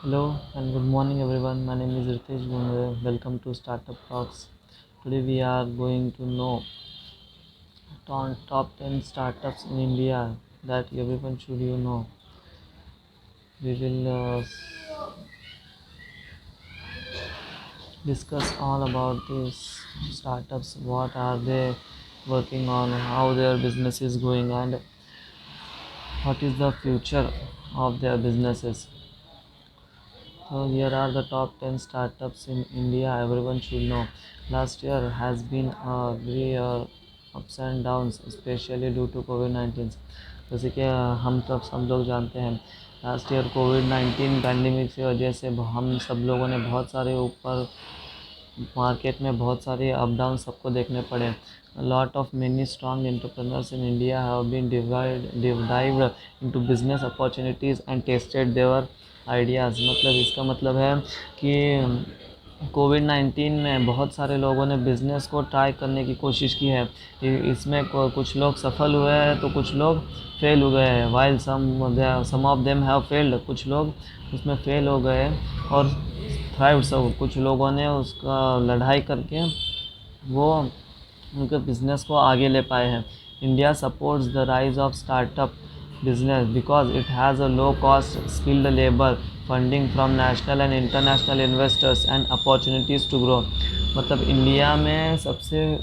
Hello and good morning everyone. My name is Ritesh Gunre. Welcome to Startup Talks. Today we are going to know top 10 startups in India that everyone should know. We will discuss all about these startups, what are they working on, how their business is going, and what is the future of their businesses. So here are the top 10 startups in India everyone should know. Last year has been a very ups and downs, especially due to Covid 19। जैसे कि हम सब लोग जानते हैं, last year Covid 19 pandemic की वजह से हम सब लोगों ने बहुत सारे ऊपर मार्केट में बहुत सारे अप डाउन सबको देखने पड़े। Lot of many strong entrepreneurs in India have been divided into business opportunities and tested their ideas. मतलब इसका मतलब है कि कोविड 19 में बहुत सारे लोगों ने बिज़नेस को ट्राई करने की कोशिश की है। इसमें कुछ लोग सफल हुए हैं तो कुछ लोग फेल हो गए हैं। While some of them have failed, कुछ लोग उसमें फेल हो गए और थ्राइव्ड। सब कुछ लोगों ने उसका लड़ाई करके वो उनके बिज़नेस को आगे ले पाए हैं। India supports the rise of startup business because it has a low cost skilled labour, funding from national and international investors and opportunities to grow. मतलब इंडिया में सबसे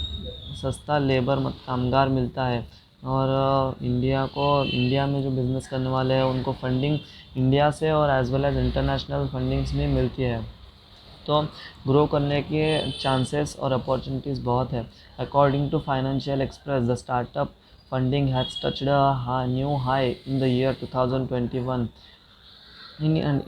सस्ता लेबर कामगार मिलता है और इंडिया में जो बिज़नेस करने वाले हैं उनको फंडिंग इंडिया से और as well as international fundings भी मिलती है। तो ग्रो करने के चांसेस और अपॉर्चुनिटीज़ बहुत है। According to Financial Express, the startup funding has touched a new high in the year 2021.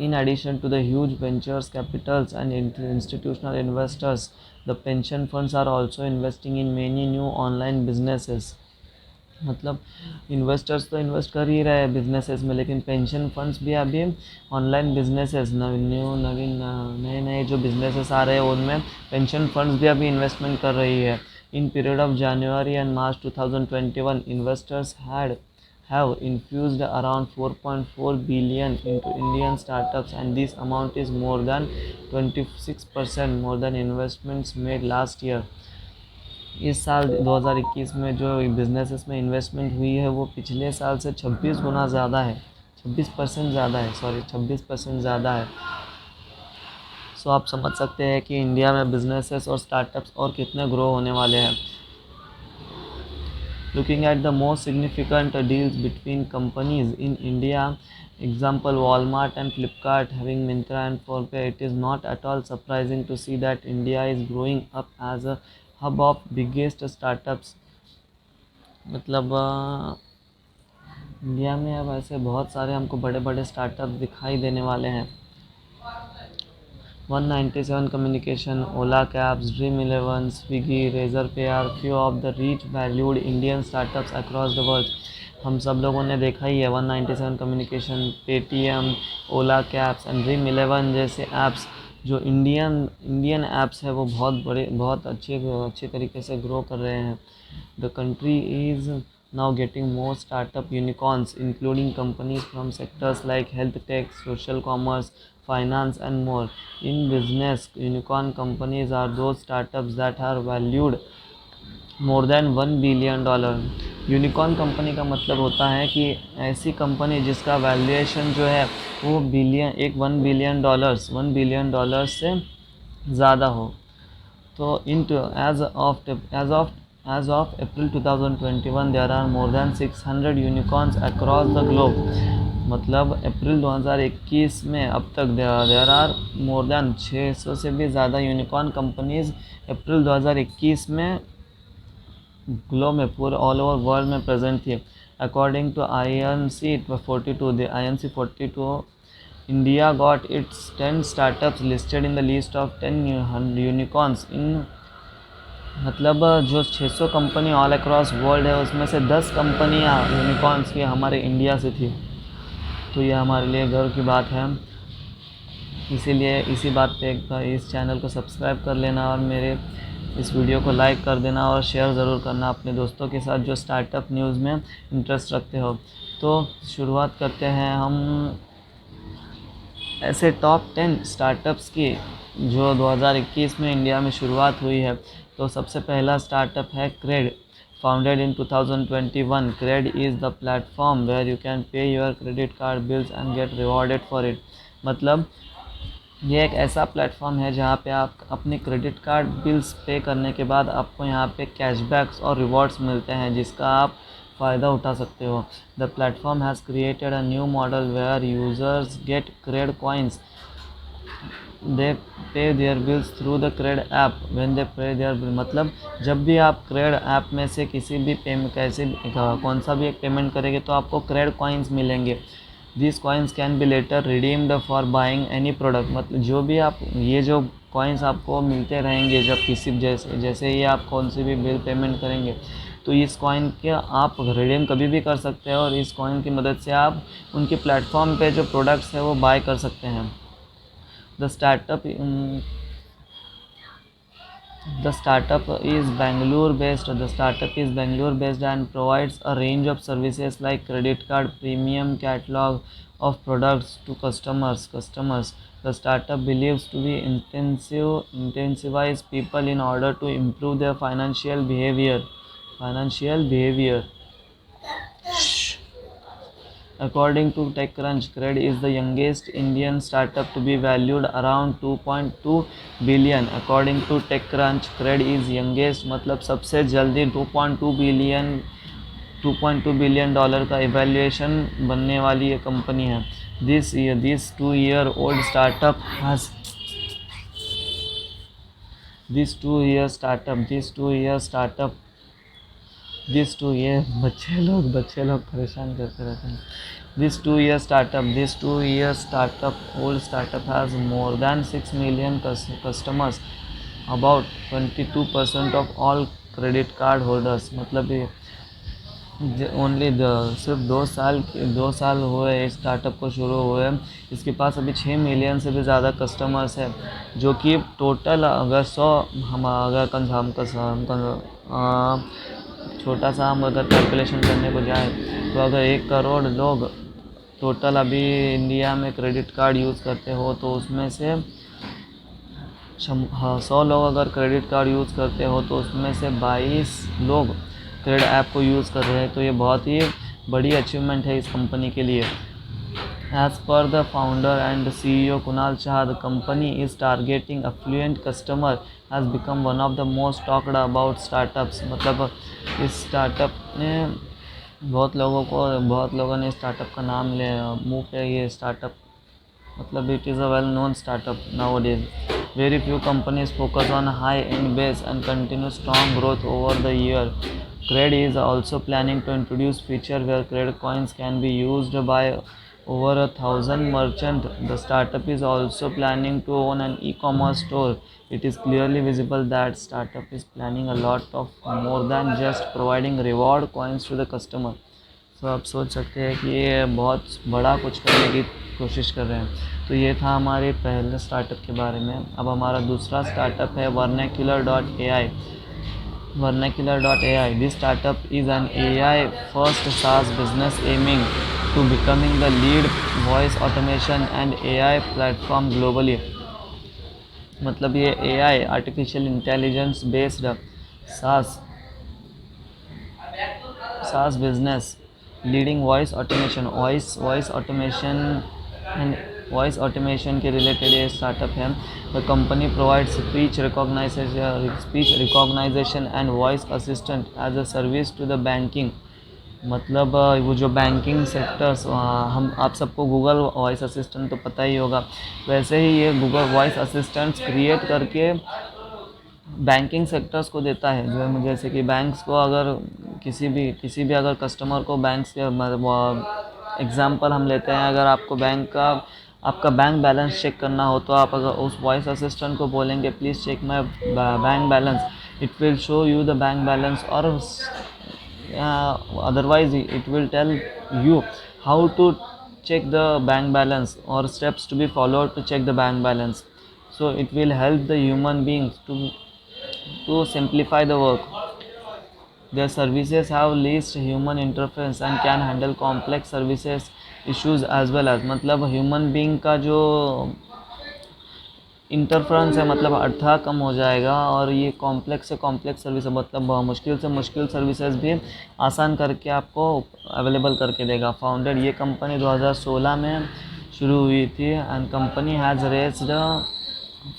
In addition to the huge ventures capitals and institutional investors, the pension funds are also investing in many new online businesses. मतलब investors तो invest कर ही रहे हैं businesses में, लेकिन pension funds भी अभी online businesses नए नए जो बिजनेसेस आ रहे हैं उनमें पेंशन फंड्स भी अभी इन्वेस्टमेंट कर रही है। In period of January and March 2021, investors have infused around 4.4 billion into Indian startups, and this amount is more than 26% more than investments made last year. इस साल 2021 में जो बिजनेसेस में इन्वेस्टमेंट हुई है वो पिछले साल से 26 गुना ज़्यादा है, 26% ज़्यादा है, 26% ज़्यादा है। सो आप समझ सकते हैं कि इंडिया में बिजनेसेस और स्टार्टअप्स और कितने ग्रो होने वाले हैं। Looking at the most significant deals between companies in India, example Walmart and Flipkart having Myntra and Fourpay, it is not at all surprising to see that India is growing up as a hub of biggest startups. मतलब India में अब ऐसे बहुत सारे हमको बड़े बड़े startup दिखाई देने वाले हैं। 197 Communication, Ola Cabs, Dream11, Swiggy, Razorpay are few of the rich valued Indian startups across the world. हम सब लोगों ने देखा ही है 197 communication, Paytm, Ola cabs and Dream11 जैसे ऐप्स जो इंडियन ऐप्स है वो बहुत अच्छे तरीके से ग्रो कर रहे हैं। The country is now getting more startup unicorns, including companies from sectors like health tech, social commerce, finance and more. In business, unicorn companies are those startups that are valued more than $1 billion. Unicorn company का मतलब होता है कि ऐसी company जिसका valuation जो है वो $1 बिलियन से ज़्यादा हो। तो as of April 2021, there are more than 600 unicorns across the globe. मतलब अप्रैल 2021 में अब तक देयर आर मोर देन 600 से भी ज़्यादा यूनिकॉर्न कंपनीज अप्रैल 2021 में ग्लोब में पूरे ऑल ओवर वर्ल्ड में प्रेजेंट थी। According to INC 42, India got its 10 startups listed in the list of 10 unicorns in। मतलब जो 600 कंपनी ऑल अक्रॉस वर्ल्ड है उसमें से 10 कंपनियाँ यूनिकॉर्न्स की हमारे इंडिया से थी। तो ये हमारे लिए गर्व की बात है। इसीलिए इसी बात पे इस चैनल को सब्सक्राइब कर लेना और मेरे इस वीडियो को लाइक कर देना और शेयर ज़रूर करना अपने दोस्तों के साथ जो स्टार्टअप न्यूज़ में इंटरेस्ट रखते हो। तो शुरुआत करते हैं हम ऐसे टॉप 10 स्टार्टअप्स की जो 2021 में इंडिया में शुरुआत हुई है, तो सबसे पहला स्टार्टअप है CRED. Founded in 2021, CRED is the platform where you can pay your credit card bills and get rewarded for it. मतलब ये एक ऐसा प्लेटफॉर्म है जहाँ पे आप अपने क्रेडिट कार्ड बिल्स पे करने के बाद आपको यहाँ पे कैशबैक्स और रिवॉर्ड्स मिलते हैं जिसका आप फ़ायदा उठा सकते हो। The platform has created a new model where users get CRED coins, they pay their bills through the CRED app when they pay their bill. मतलब जब भी आप क्रेड ऐप में से किसी भी पेमेंट कौन सा भी एक पेमेंट करेंगे तो आपको क्रेड कॉइन्स मिलेंगे। This coins can be later redeemed for buying any product. मतलब जो भी आप ये जो कॉइन्स आपको मिलते रहेंगे जब किसी जैसे ही आप कौन सी भी बिल पेमेंट करेंगे तो इस कॉइन के आप रिडीम कभी भी कर सकते हैं और इस कॉइन की मदद से आप उनके प्लेटफॉर्म पे जो प्रोडक्ट्स है वो बाय कर सकते हैं। The startup um, the startup is Bangalore based. The startup is Bangalore based and provides a range of services like credit card, premium catalog of products to customers. The startup believes to be intensivize people in order to improve their financial behavior. According to TechCrunch, Cred is the youngest Indian startup to be valued around 2.2 billion. According to TechCrunch, Cred is youngest मतलब सबसे जल्दी 2.2 billion dollar का evaluation बनने वाली ये company है। This 2-year old startup has this 2-year startup this two ये बच्चे लोग परेशान करते रहते हैं। This 2-year startup old startup has more than 6 million customers, about 22% of all credit card holders। मतलब ये ओनली सिर्फ 2 साल हुए इस स्टार्टअप को शुरू हुए, इसके पास अभी 6 मिलियन से भी ज़्यादा कस्टमर्स है, जो कि टोटल अगर 100 हम अगर छोटा सा हम अगर कैलकुलेशन करने को जाए तो अगर 1 करोड़ लोग टोटल अभी इंडिया में क्रेडिट कार्ड यूज़ करते हो तो उसमें से 100 लोग अगर क्रेडिट कार्ड यूज़ करते हो तो उसमें से 22 लोग क्रेड ऐप को यूज़ कर रहे हैं। तो ये बहुत ही बड़ी अचीवमेंट है इस कंपनी के लिए। As per the founder and CEO Kunal Shah, the company is targeting affluent customer has become one of the most talked about startups। मतलब इस स्टार्टअप ने बहुत लोगों ने स्टार्टअप का नाम ले मुँह पे ये स्टार्टअप मतलब it is a well known startup nowadays। Very few companies focus on high end base and continue strong growth over the year। Cred is also planning to introduce feature where credit coins can be used by over 1,000 merchants। The startup is also planning to own an e-commerce store। It is clearly visible that startup is planning a lot of more than just providing reward coins to the customer। तो आप सोच सकते हैं कि ये बहुत बड़ा कुछ करने की कोशिश कर रहे हैं। तो ये था हमारे पहले स्टार्टअप के बारे में। अब हमारा दूसरा स्टार्टअप है Vernacular.ai। Vernacular.ai, this startup is an AI first SaaS business aiming to becoming the lead voice automation and AI platform globally। मतलब ये AI artificial intelligence based SaaS business leading voice automation के related ये startup है। The company provides speech recognization and voice assistant as a service to the banking. मतलब वो जो banking sectors हम आप सबको गूगल वॉइस असिस्टेंट तो पता ही होगा, वैसे ही ये गूगल वॉइस असिस्टेंट्स क्रिएट करके बैंकिंग सेक्टर्स को देता है। जो जैसे कि बैंक्स को अगर किसी भी अगर कस्टमर को बैंक्स के एग्जांपल हम लेते हैं, अगर आपका बैंक बैलेंस चेक करना हो तो आप अगर उस वॉइस असिस्टेंट को बोलेंगे please check my bank balance, it will show you the bank balance, और otherwise it will tell you how to check the bank balance or steps to be followed to check the bank balance। So it will help the human beings to simplify the work। Their services have least human interference and can handle complex services issues as well as, मतलब human being का जो interference है, मतलब अर्थाह कम हो जाएगा, और ये complex से कॉम्प्लेक्स सर्विस, मतलब मुश्किल से मुश्किल सर्विसेज भी आसान करके आपको अवेलेबल करके देगा। फाउंडेड, ये कंपनी 2016 में शुरू हुई थी and company has raised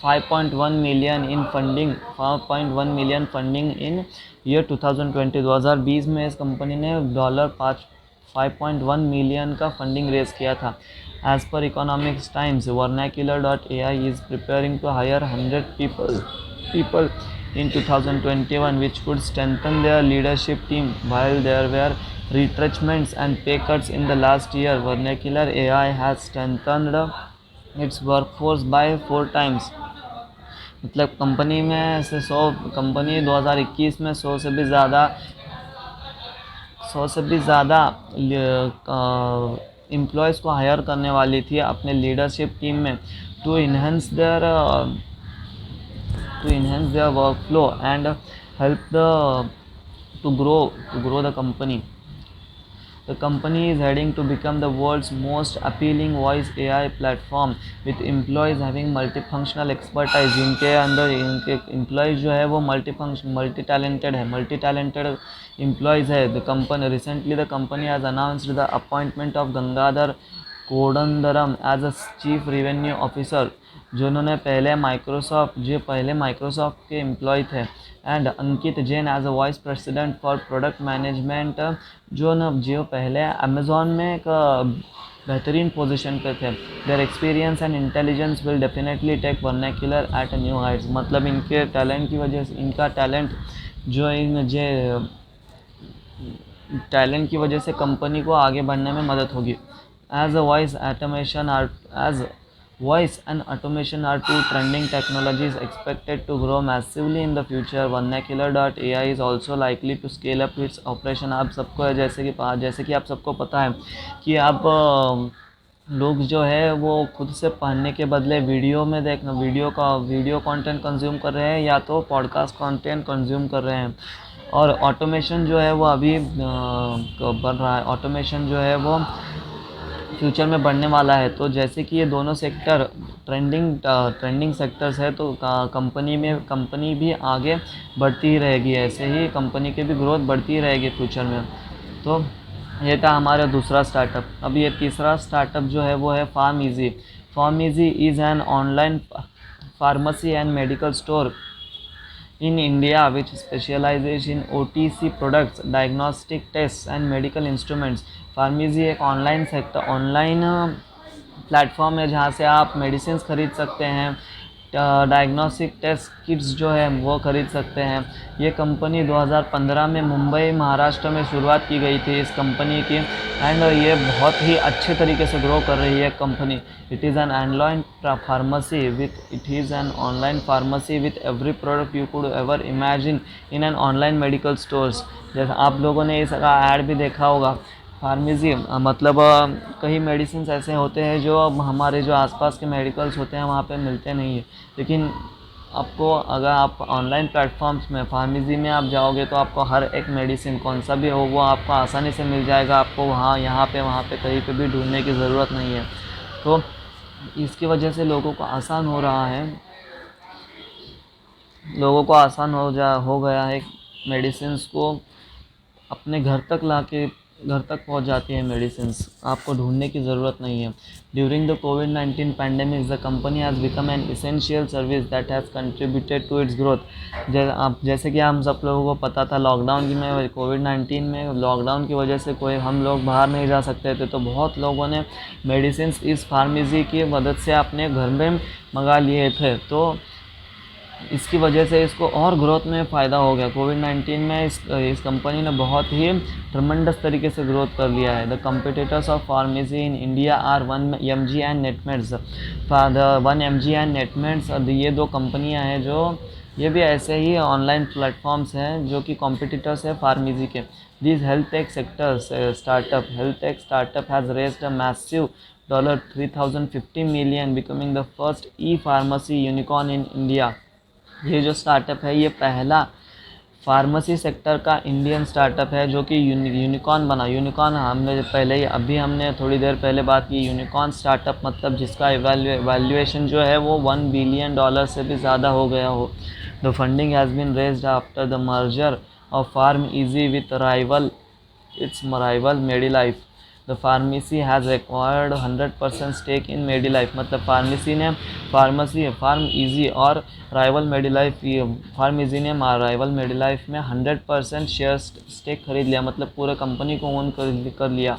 5.1 million in funding 5.1 million funding in year 2020। 2020 में इस कंपनी ने $5.1 मिलियन का फंडिंग रेज किया था। As per Economics Times, Vernacular.ai is preparing to hire 100 people in 2021, which could strengthen their leadership team. While there were retrenchments and pay cuts in the last year, Vernacular AI has strengthened its workforce by 4 times. मतलब company में से 100 company 2021 में 100 से भी ज़्यादा employees को higher करने वाली थी अपने लीडरशिप टीम में, to enhance their work flow and help to grow the company. The company is heading to become the world's most appealing voice AI platform with employees having multifunctional expertise। इनके अंदर इनके employees जो है वो multi talented employees है। The company has announced the appointment of Gangadhar Kodandaram as a chief revenue officer, जिन्होंने पहले Microsoft के एम्प्लॉय थे, and Ankit Jain as a vice president for product management, जो पहले अमेज़ॉन में एक बेहतरीन पोजीशन पे थे। Their experience and intelligence will definitely take vernacular at new heights. मतलब इनके टैलेंट की वजह से, इनका टैलेंट से कंपनी को आगे बढ़ने में मदद होगी। As voice and automation are two trending technologies expected to grow massively in the future. Vernacular.ai is also likely to scale up its operation। आप सबको जैसे कि आप सबको पता है कि अब लोग जो है वो खुद से पढ़ने के बदले वीडियो कंटेंट कंज्यूम कर रहे हैं या तो पॉडकास्ट कंटेंट कंज्यूम कर रहे हैं, और ऑटोमेशन जो है वो अभी बढ़ रहा है। ऑटोमेशन जो है वो फ्यूचर में बढ़ने वाला है। तो जैसे कि ये दोनों सेक्टर ट्रेंडिंग सेक्टर्स है, तो कंपनी भी आगे बढ़ती ही रहेगी, ऐसे ही कंपनी की भी ग्रोथ बढ़ती ही रहेगी फ्यूचर में। तो ये था हमारा दूसरा स्टार्टअप। अब ये तीसरा स्टार्टअप जो है वो है PharmEasy. PharmEasy is an online pharmacy and medical store in India which specializes in OTC products, diagnostic tests and medical instruments। Pharmacy एक ऑनलाइन प्लेटफॉर्म है जहाँ से आप मेडिसिन खरीद सकते हैं, डायग्नोस्टिक टेस्ट किट्स जो है वो खरीद सकते हैं। ये कंपनी 2015 में मुंबई महाराष्ट्र में शुरुआत की गई थी इस कंपनी की, एंड ये बहुत ही अच्छे तरीके से ग्रो कर रही है company. It is an online pharmacy with every product you could ever imagine in an online medical stores. जैसे आप लोगों ने इसका ऐड भी देखा होगा। फार्मेसी मतलब कई मेडिसिन ऐसे होते हैं जो हमारे जो आसपास के मेडिकल्स होते हैं वहाँ पे मिलते नहीं है, लेकिन आपको अगर आप ऑनलाइन प्लेटफॉर्म्स में फार्मेसी में आप जाओगे तो आपको हर एक मेडिसिन कौन सा भी हो वो आपको आसानी से मिल जाएगा। आपको यहाँ पे कहीं पे भी ढूंढने की ज़रूरत नहीं है। तो इसकी वजह से लोगों को आसान हो रहा है, हो गया है मेडिसिन्स को अपने घर तक पहुंच जाती है मेडिसिन्स, आपको ढूंढने की ज़रूरत नहीं है। ड्यूरिंग द कोविड-19 pandemic the company has become an essential service that has contributed to its growth. जैसे कि हम सब लोगों को पता था कोविड-19 में लॉकडाउन की वजह से हम लोग बाहर नहीं जा सकते थे, तो बहुत लोगों ने मेडिसिन्स इस फार्मेसी की मदद से अपने घर में मंगा लिए थे। तो इसकी वजह से इसको और ग्रोथ में फ़ायदा हो गया। कोविड-19 में इस कंपनी ने बहुत ही ट्रमेंडस तरीके से ग्रोथ कर लिया है। The competitors of pharmacy in India are 1mg and Netmeds. 1mg and Netmeds, ये दो कंपनियां हैं जो ये भी ऐसे ही ऑनलाइन प्लेटफॉर्म्स हैं जो कि कॉम्पिटिटर्स है फार्मेसी के। This health tech startup has raised a massive $3,050 million, becoming the first E pharmacy unicorn in India. ये जो स्टार्टअप है ये पहला फार्मेसी सेक्टर का इंडियन स्टार्टअप है जो कि यूनिकॉर्न बना। यूनिकॉर्न हमने पहले ही अभी हमने थोड़ी देर पहले बात की। यूनिकॉर्न स्टार्टअप मतलब जिसका वैल्यूएशन जो है वो $1 बिलियन से भी ज़्यादा हो गया हो। The funding has been raised after the merger of PharmEasy with rival Medilife. The pharmacy has acquired 100% stake in Medlife. मतलब फार्म इजी और राइवल मेडीलाइफ, फार्म इजी ने राइवल मेडीलाइफ में 100% शेयर स्टेक खरीद लिया, मतलब पूरे company को own कर लिया।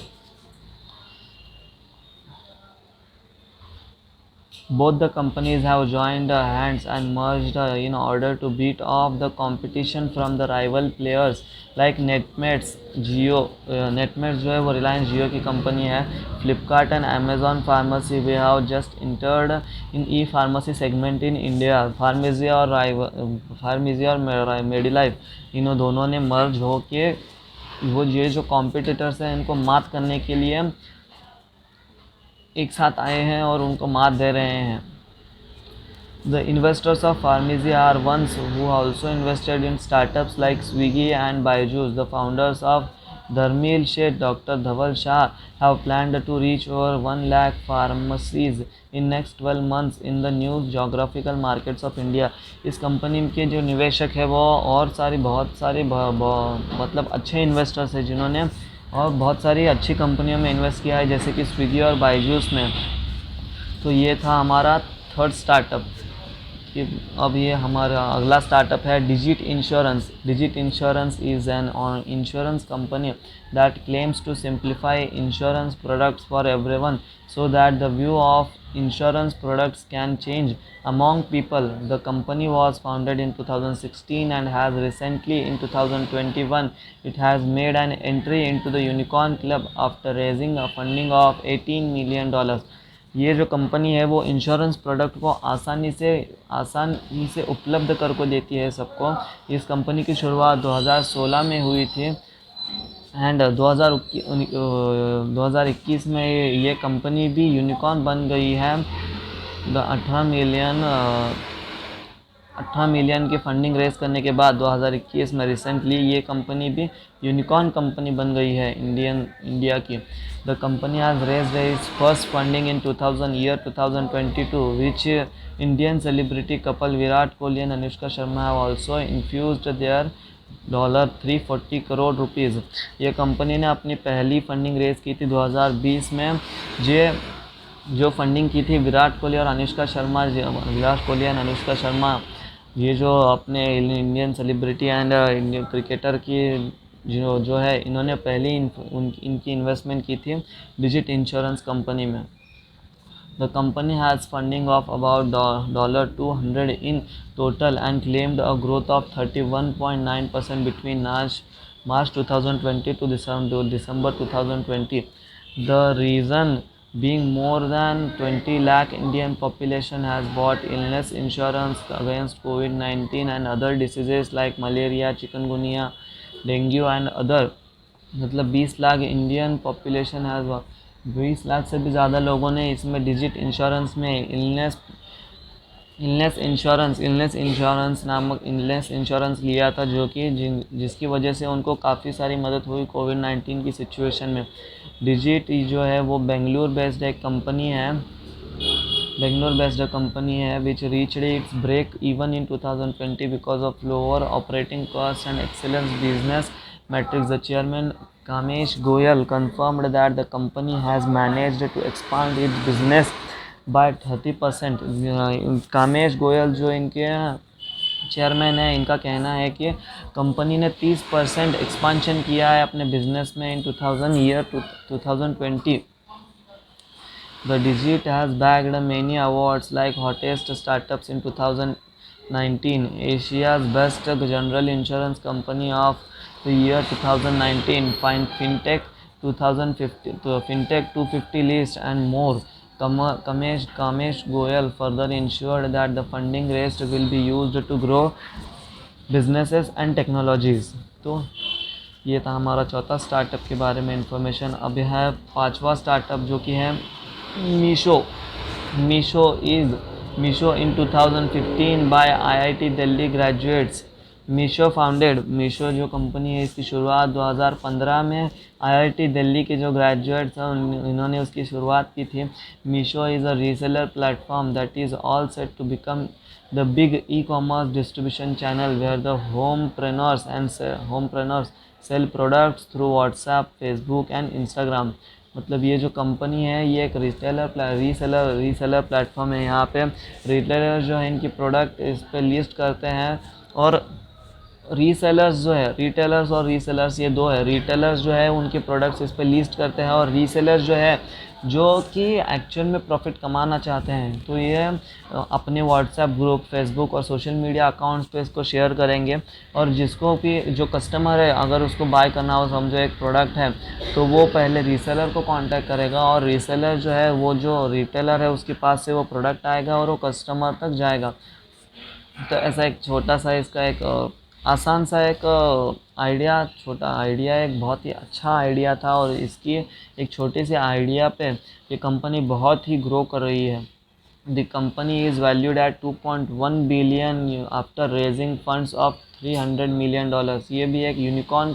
Both the companies have joined hands and merged in order to beat off the competition from the rival players like Netmates Jio। Netmates जो है वो रिलायंस जियो की कंपनी है। Flipkart and Amazon Pharmacy we have just entered in e-pharmacy segment in India। Pharmacy और मेडीलाइफ इन दोनों ने मर्ज हो के वो ये जो कॉम्पिटिटर्स हैं इनको मात करने के लिए एक साथ आए हैं और उनको मात दे रहे हैं। The investors of Pharmacy are ones who also invested in startups like Swiggy and Byju's। The founders of Dharmil Sheth, Dr. Dhaval Shah, have planned to reach over 1 lakh pharmacies in next 12 months in the new geographical markets of India। इस company के जो निवेशक है वो और बहुत सारे मतलब अच्छे इन्वेस्टर्स हैं जिन्होंने और बहुत सारी अच्छी कंपनियों में इन्वेस्ट किया है, जैसे कि स्विगी और बायजूस में। तो ये था हमारा थर्ड स्टार्टअप। अब ये हमारा अगला स्टार्टअप है Digit insurance. Digit insurance is an insurance company that claims to simplify insurance products for everyone so that the view of insurance products can change among people। The company was founded in 2016 and has recently in 2021 it has made an entry into the unicorn club after raising a funding of $18 million। ये जो company है वो insurance product को आसानी से उपलब्ध कर को देती है सबको। इस कंपनी की शुरुआत 2016 में हुई थी एंड 2021 में ये कंपनी भी यूनिकॉर्न बन गई है। 18 मिलियन की फंडिंग रेज करने के बाद 2021 में रिसेंटली ये कंपनी भी यूनिकॉर्न कंपनी बन गई है इंडिया की। The company has raised its first funding in 2022 which Indian celebrity couple Virat Kohli and Anushka Sharma have also infused their $340 crore rupees. ये कंपनी ने अपनी पहली फंडिंग रेज की थी 2020 में। जो फंडिंग की थी विराट कोहली और अनुष्का शर्मा ये जो अपने Indian celebrity and Indian cricketer की जो है इन्होंने पहले इनकी इन्वेस्टमेंट की थी डिजिट इंश्योरेंस कंपनी में। The company has funding of about $200 in total and claimed a growth of 31.9% between March 2020 to December 2020। The reason being more than 20 lakh Indian population has bought illness insurance against COVID-19 and other diseases like malaria, chikungunya, dengue and other। मतलब 20 lakh Indian population है, 20 लाख से भी ज़्यादा लोगों ने इसमें digit insurance में illness insurance नामक इलनेस इंश्योरेंस लिया था, जो कि जिसकी वजह से उनको काफ़ी सारी मदद हुई कोविड-19 की सिचुएशन में। डिजिट जो है वो बेंगलुरु बेस्ड एक कंपनी है which reached its break even in 2020 because of lower operating cost and excellence business metrics। The chairman Kamesh Goyal confirmed that the company has managed to expand its business by 30%। Kamesh Goyal जो इनके chairman है, इनका कहना है कि company ने 30% expansion किया है अपने बिजनेस में इन 2020। The Digit has bagged many awards like Hottest Startups in 2019, Asia's Best General Insurance Company of the Year 2019, Fintech 250 list and more। Kamesh Goyal further ensured that the funding raised will be used to grow businesses and technologies। तो ये था हमारा चौथा startup के बारे में information. अब है पांचवा स्टार्टअप जो कि है Meesho. Meesho in 2015 by IIT Delhi graduates Meesho जो कंपनी है इसकी शुरुआत 2015 में आईआईटी दिल्ली के जो ग्रेजुएट्स हैं इन्होंने उसकी शुरुआत की थी। Meesho is a reseller platform that is all set to become the big e commerce distribution channel where the homepreneurs sell products through WhatsApp, Facebook and Instagram. मतलब ये जो कंपनी है ये एक रीसेलर प्लेटफॉर्म है। यहाँ पे रिटेलर जो है इनकी प्रोडक्ट इस पे लिस्ट करते हैं, और रीसेलर्स जो है, रिटेलर्स और रीसेलर्स ये दो है। रिटेलर्स जो है उनके प्रोडक्ट्स इस पे लिस्ट करते हैं, और रीसेलर्स जो है जो कि एक्चुअल में प्रॉफिट कमाना चाहते हैं तो ये अपने व्हाट्सएप ग्रुप, फेसबुक और सोशल मीडिया अकाउंट्स पे इसको शेयर करेंगे। और जिसको भी जो कस्टमर है अगर उसको बाय करना हो, समझो एक प्रोडक्ट है, तो वो पहले रीसेलर को कांटेक्ट करेगा, और रीसेलर जो है वो जो रिटेलर है उसके पास से वो प्रोडक्ट आएगा और वो कस्टमर तक जाएगा। तो ऐसा एक छोटा सा इसका एक आसान सा एक आइडिया, छोटा आइडिया, एक बहुत ही अच्छा आइडिया था, और इसकी एक छोटे से आइडिया पे ये कंपनी बहुत ही ग्रो कर रही है। The company is valued at 2.1 billion after raising funds of $300 million. ये भी एक यूनिकॉर्न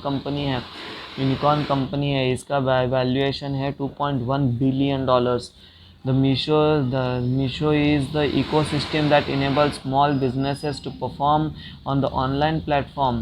कंपनी है, इसका वैल्यूएशन है $2.1 billion. The Meesho is the ecosystem that enables small businesses to perform on the online platform.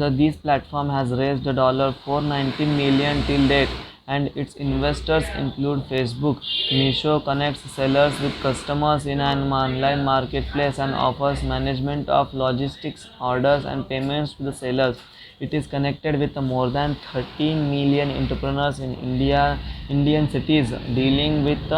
This platform has raised $490 million till date, and its investors include Facebook. Meesho connects sellers with customers in an online marketplace and offers management of logistics, orders, and payments to the sellers. It is connected with more than 13 million entrepreneurs in Indian cities, dealing with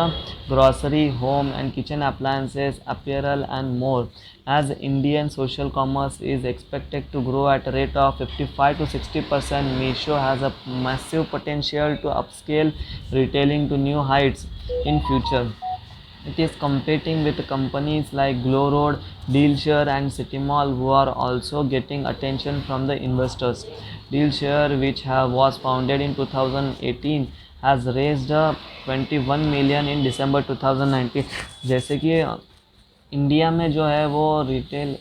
grocery, home and kitchen appliances, apparel and more. As Indian social commerce is expected to grow at a rate of 55 to 60%, Meesho has a massive potential to upscale retailing to new heights in future. It is competing with companies like Glowroad, Dealshare and City Mall, who are also getting attention from the investors. Dealshare, which was founded in 2018, has raised 21 million in December 2019. जैसे कि India में जो है वो retail,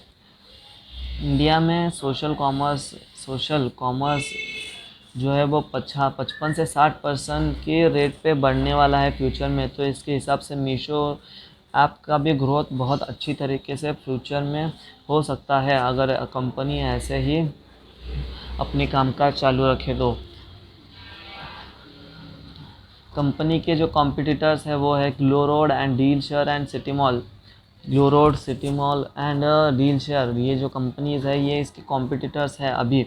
India में social commerce जो है वो 55 से 60% के रेट पे बढ़ने वाला है फ्यूचर में। तो इसके हिसाब से मीशो ऐप का भी ग्रोथ बहुत अच्छी तरीके से फ्यूचर में हो सकता है, अगर कंपनी ऐसे ही अपनी कामकाज चालू रखे तो। कंपनी के जो कॉम्पिटिटर्स है वो है GlowRoad and DealShare and City Mall. GlowRoad, City Mall and DealShare, ये जो कंपनीज़ है ये इसके कॉम्पिटिटर्स है अभी।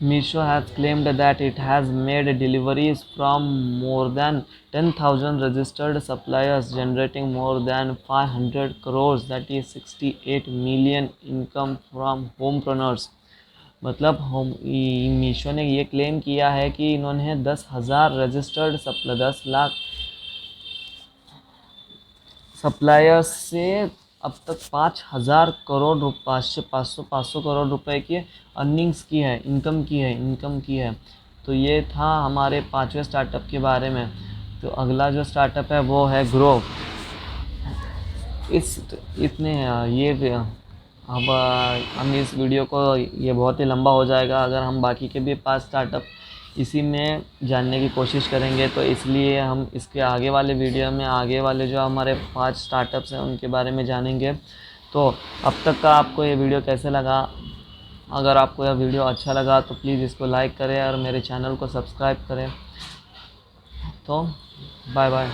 Meesho has claimed that it has made deliveries from more than 10,000 registered suppliers, generating more than 500 crores, that is 68 million income from homepreneurs। मतलब मीशो ने ये क्लेम किया है कि इन्होंने 10,000 रजिस्टर्ड 10 लाख सप्लायर्स से अब तक 5,000 करोड़ 500 करोड़ रुपए की अर्निंग्स की है, इनकम की है। तो ये था हमारे 5वें स्टार्टअप के बारे में। तो अगला जो स्टार्टअप है वो है ग्रो। अब हम इस वीडियो को, ये बहुत ही लंबा हो जाएगा अगर हम बाकी के भी 5 स्टार्टअप इसी में जानने की कोशिश करेंगे, तो इसलिए हम इसके आगे वाले वीडियो में आगे वाले जो हमारे 5 स्टार्टअप्स हैं उनके बारे में जानेंगे। तो अब तक का आपको ये वीडियो कैसे लगा? अगर आपको यह वीडियो अच्छा लगा तो प्लीज़ इसको लाइक करें और मेरे चैनल को सब्सक्राइब करें। तो बाय बाय।